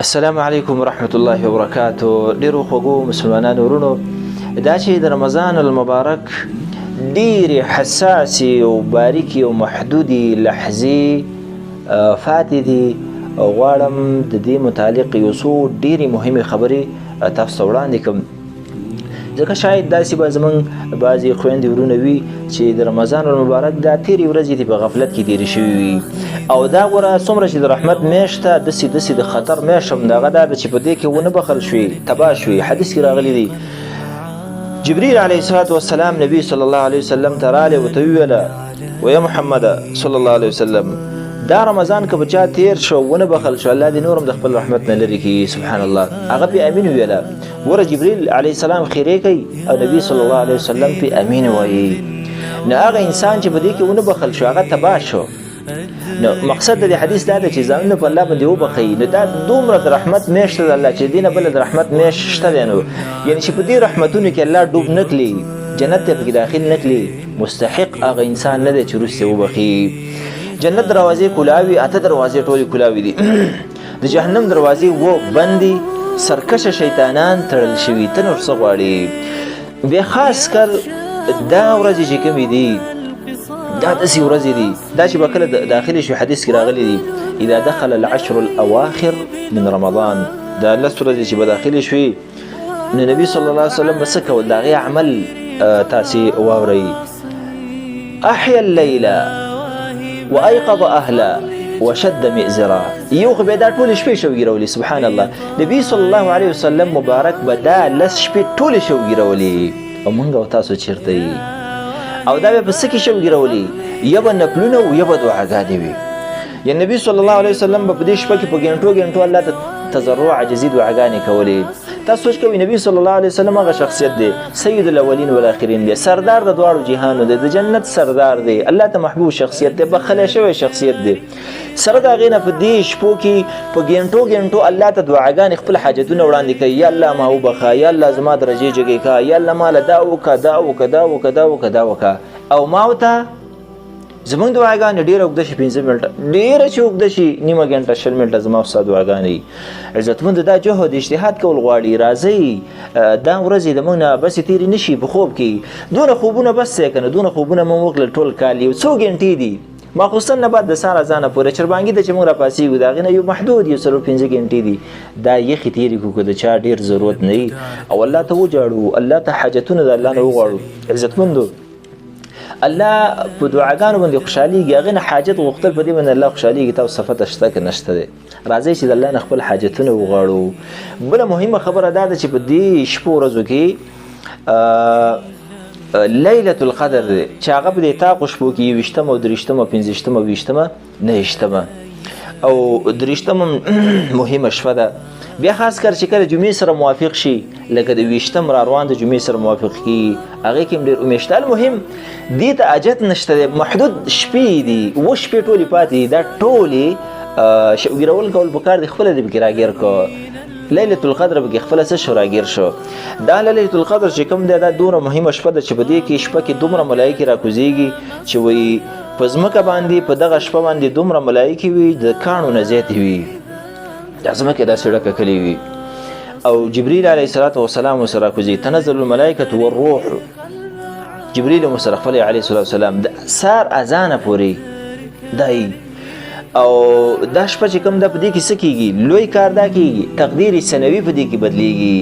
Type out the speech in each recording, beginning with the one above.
السلام علیکم ورحمت الله وبرکاتو. ډیرو خوږو مسلمانانو ورونو، دا چې د رمضان المبارک ډیرې حساسې او باریکې او محدودې لحظې فاتې دي، غواړم د دې متعلق یو څو ډیرې مهمې خبرې تاسو ته وړاندې کړم، ځکه شاید داسې به زموږ بعضې خویندې ورونه وي چې د رمضان المبارک دا تېرې ورځې دي په غفلت کې تېرې شوي وي، او دا ګوره څومره چې د رحمت میاشت ته داسې د خطر میاشت هم د هغه دا ده چې په دې کې ونه بخل شوي، تباه شوي. حدیث کې راغلی دی جبریل علیه الصلاة والسلام نبی صلی الله علیه وسلم ته راغلی، ورته وویله ویا محمد صلی الله علیه وسلم، دا رمضان که به چا تیر شو ونه بخل شو، الله دې نور هم د خپل رحمت نه لرې کړي. سبحان الله. هغه پې امین وویله. ګوره جبریل علیه السلام خیرې کوي او نبی صلی الله علیه وسلم پې امین وایي. نو هغه انسان چې په دې کې ونه بخل شو هغه تباه شو. نو مقصد د دې حدیث دا دی چې ځانونه په الله باندې وبخئ. نو دا دومره د رحمت میاشت ده د الله چې دې نه بله د رحمت میاشت شته دی، نو یعنې چې په دې رحمتونو کې الله ډوب نه کړي، جنت ته پکې داخل نه کړي، مستحق هغه انسان نه دی چې وروسته وبخي. جنت دروازې کلاوي، 8 دروازې ټولې کلاوي دي. د جهنم دروازې بند دي، سرکشه شیطانان تړل شوي. ته نور څه غواړې؟ بیا خاص کر دا ورځې چې کومې دي دا داسې ورځې دي، دا چې به کله داخلي شو حدیث کې راغلی دي اذا دخل العشر الاواخر من رمضان، دا 10 ورځې چې به داخلي شوي نو نبي صلی الله علیه وسلم به څه کول؟ د هغې عمل تاسې واورئ. احیا اللیله وایقظ اهله وشد مئزرا. یو خو بیا دا ټولې شپې شوګیرولې. سبحان الله. نبي صلی الله علیه وسلم مبارک به دا 10 شپې ټولې شوګیرولې، او موږ او تاسو چېرته یې؟ او دا بیا په څه کې شوګیرولې؟ یا به نفلونه و یا به دعاګانې وي. یا نبي صلی الله علیه وسلم به په دې شپه کې په ګنټو الله ته تضرع عجزي دعاګانې کولې. تاسو سوچ کوئ نبی صلی الله علیه وسلم هغه شخصیت دی، سید الاولین والآخرین دی، سردار د دواړو جهانو دی، د جنت سردار دی، الله ته محبوب شخصیت دی، بخلی شوی شخصیت دی. سره د هغې نه په دې شپو کې په ګنټو الله ته دعاګانې خپل حاجتونه وړاندې کوي. یا الله ما وبخه، یا الله زما درجې جګې کا، یا الله ماله دا وکړه دا وکړه دا وکړه دا وکړه دا وکړه. او ما ورته زمونږ دعاګانې ډېره اوږده شي، 15 منټه، ډېره چې اوږده شي نیمه ګنټه 20 منټه زما او ستا دعاګانې. عزتمند دا جهد اجتهاد کول غواړي. راځئ دا ورځې د موږ نه بسې تېرې نه شي په خوب کې. دونه خوبونه بس دی که نه، دونه خوبونه مو وکړل ټول کال. یو څو ګنټې دي ماخوستن نه بعد د سهار اذانه پورې چربانګي ته چې موږ راپاڅېږو د هغې نه یو محدود یو 4-5 ګنټې دي، دا یخې تېرې کړو که د چا ډېر ضرورت نه وي، او الله ته وجاړو، الله ته حاجتونه د الله نه وغواړو. عزتمندو الله په دعاګانو باندې خوشحالېږي، هغې نه حاجت غوښتل په دې باندې الله خوشحالېږي. تاسو صفته شته که نشته دی؟ راځئ چې د الله نه خپل حاجتونه وغواړو. بله مهمه خبره دا ده چې په دې شپو ورځو کې لیلة القدر دی چې هغه په دې تاقو شپو کې 20 او 30 او 15 او 20 29 او 30 مهمه شپه ده. بیا خاص کر چې کله جمعې سره موافق شي، لکه د 20 را روان د جمعې سره موافق کېږي، هغې کې هم ډېر امیشته. المهم دې ته اجت نشته دی، محدود شپې دي، 7 شپې ټولې پاتې دي. دا ټولې شوګیرول کول پکار دی، خپله دې پکې راګیر کړه. لیلة القدر پکې خپله څه شو راګیر شو. دا لیلة القدر چې کوم دی دا دومره مهمه شپه ده چې په دې کې شپه کې دومره ملایکې راکوزېږي چې وایي په ځمکه باندې په دغه شپه باندې دومره ملایکې وي د کاڼو نه زیاتې وي، دا ځمکه داسې ډکه کلې وي. او جبریل علیه الصلاة والسلام ورسره راکوزېږي. تنزل الملائکة والروح. جبریل هم ورسره خپل علیه الصلاة والسلام د سار اذانه پورې دی. او دا شپه چې کوم ده په دې کې څه کېږي؟ لوی کار دا کېږي، تقدیر سنوي په دې کې بدلېږي.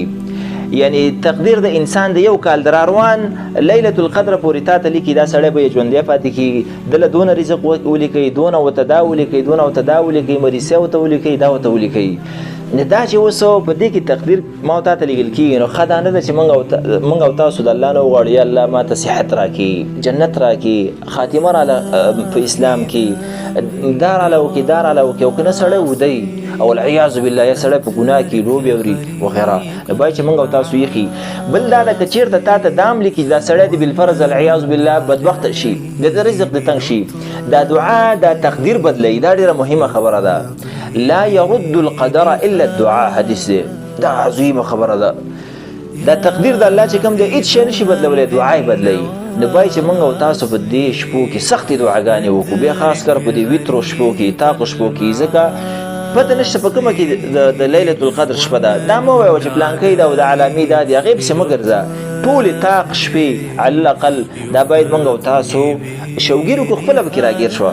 یعنی تقدیر د انسان د یو کال در روان لیلة القدر پورې تا ته لیکي دا سړی به یې ژوندی پاتې کېږي، دله دونه رزق ولیکئ، دونه ورته دا ولیکئ، دونه ورته دا ولیکئ، مریضۍ ورته ولیکئ، دا ورته ولیکئ. نو دا چې اوس په دې کې تقدیر ما او تا ته لیږل کېږي، نو ښه دا نه ده چې موږ او تاسو د الله نه وغواړو یا الله ما ته صحت راکړي، جنت راکړي، خاتمه راله په اسلام کې، دا راله وکړي دا راله وکړي، او که نه سړی ودی او العیاذ بالله یا سړی په ګناه کې لوبې اوري وغیره، نو باید چې موږ او تاسو یخي. بل دا ده که چېرته تا ته دام لیکي دا سړی د بالفرض العیاذ بالله بدبخته شي، د رزق د تنګ شي، دا دعا دا تقدیر بدلوي. دا ډېره مهمه خبره ده. لا يرد القدر الا الدعاء حدیث دی، دا عظیمه خبره ده. دا تقدیر د الله چې کوم دی هېڅ شی نشي بدلولی، دعا یې بدلوي. نو باید چې موږ او تاسو په دې شپو کې سختې دعاګانې وکړو، بیا خاص کر په دې ویترو شپو کې، تاقو شپو کې، ځکه پته نشته په کومه کې د لیلة القدر شپه ده دا مه وایه چې پلانکی ده او د علامې دا دي هغې پسې مه ګرځه ټولې طاق شپې علی الاقل دا باید موږ او تاسو شوګیر وکړو خپله پکې راګیر شوه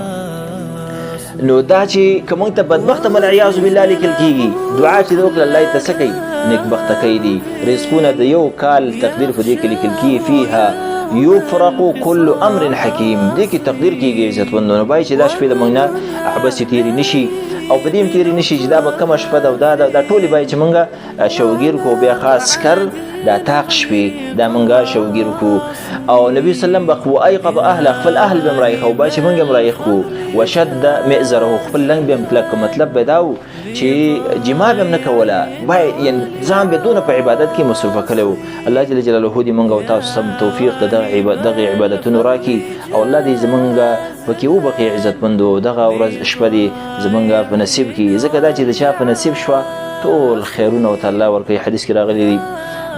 نو دا چې که موږ ته بدبخته والعیاذ بالله لیکل کېږي دعا چې د وکړه الله یې ته څه کوي نیکبخته کوي دي رزقونه د یو کال تقدیر په دې کې لیکل کېږي فیها یفرق کل امر حکیم دې کې تقدیر کېږي عزتمندونو باید چې دا شپې د موږ نه عبسې تېرې نشي او په دې هم تېرې نشي چې دا به کومه شپه ده او دا ټولې باید چې موږ شوګیر کړو بیا خاص کر دا طاق شپې دا موږ شوګیر کړو او نبي صلی الله علیه وسلم به وایقظ اهله خپل اهل به هم رایښه او باید چې موږ هم رایښ کړو وشد مئزره خپل لنګ به هم کلک مطلب به دا و چې جما به هم نه کوله باید ځان به دونه په عبادت کې مصروفه کړی و الله جل جلاله دې موږ او تاسو سم توفیق د دغه عبادتونو راکړي او الله دې زموږ پکې وبقي عزتمندو دغه ورځ شپه دې زموږ په نصیب کې ځکه دا چې د چا په نصیب شوه ټول خیرونه ورته الله ورکوي حدیث کې راغلی دی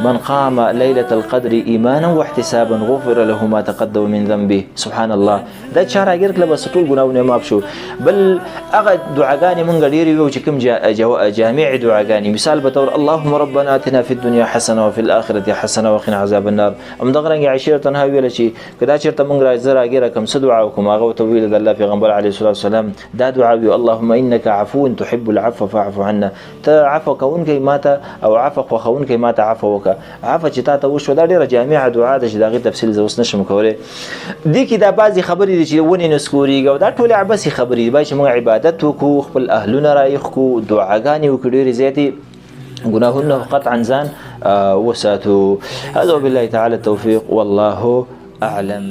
من قام ليلة القدر إيمانا واحتسابا غفر له ما تقدم من ذنبه سبحان الله دا چا راګر کله بس ټول ګناونه معاف شو بل هغه دعاګانې مونږ ډېرې ویو چې کوم جامع دعاګانې مثال به تور اللهم ربنا آتنا في الدنيا حسنه وفي الآخرة حسنه وقنا عذاب النار همدغه رنګ عائشة تنها ویله چې کدا چېرته مونږ راګر کوم څه دعا وکړو هغه ورته ویل د الله پیغمبر علیه الصلاة والسلام دا دعا ویو اللهم انك عفو تحب العفو فاعف عنا ته عفو کوونکی ماته او عفو خوښونکی ماته عفو عفو چې تا ته وشو دا ډېره جامعه دعا ده چې د هغې تفصیل زه اوس نشم کولی دې کې دا بعضې خبرې دي چې ونې نه سکورېږي او دا ټولې عبسې خبرې دي باید چې موږ عبادت وکړو خپل اهلونه رایښ کړو دعاګانې وکړو ډېرې زیاتې ګناهونه قطعا ځان وساتو هذا وبالله تعالى التوفيق والله أعلم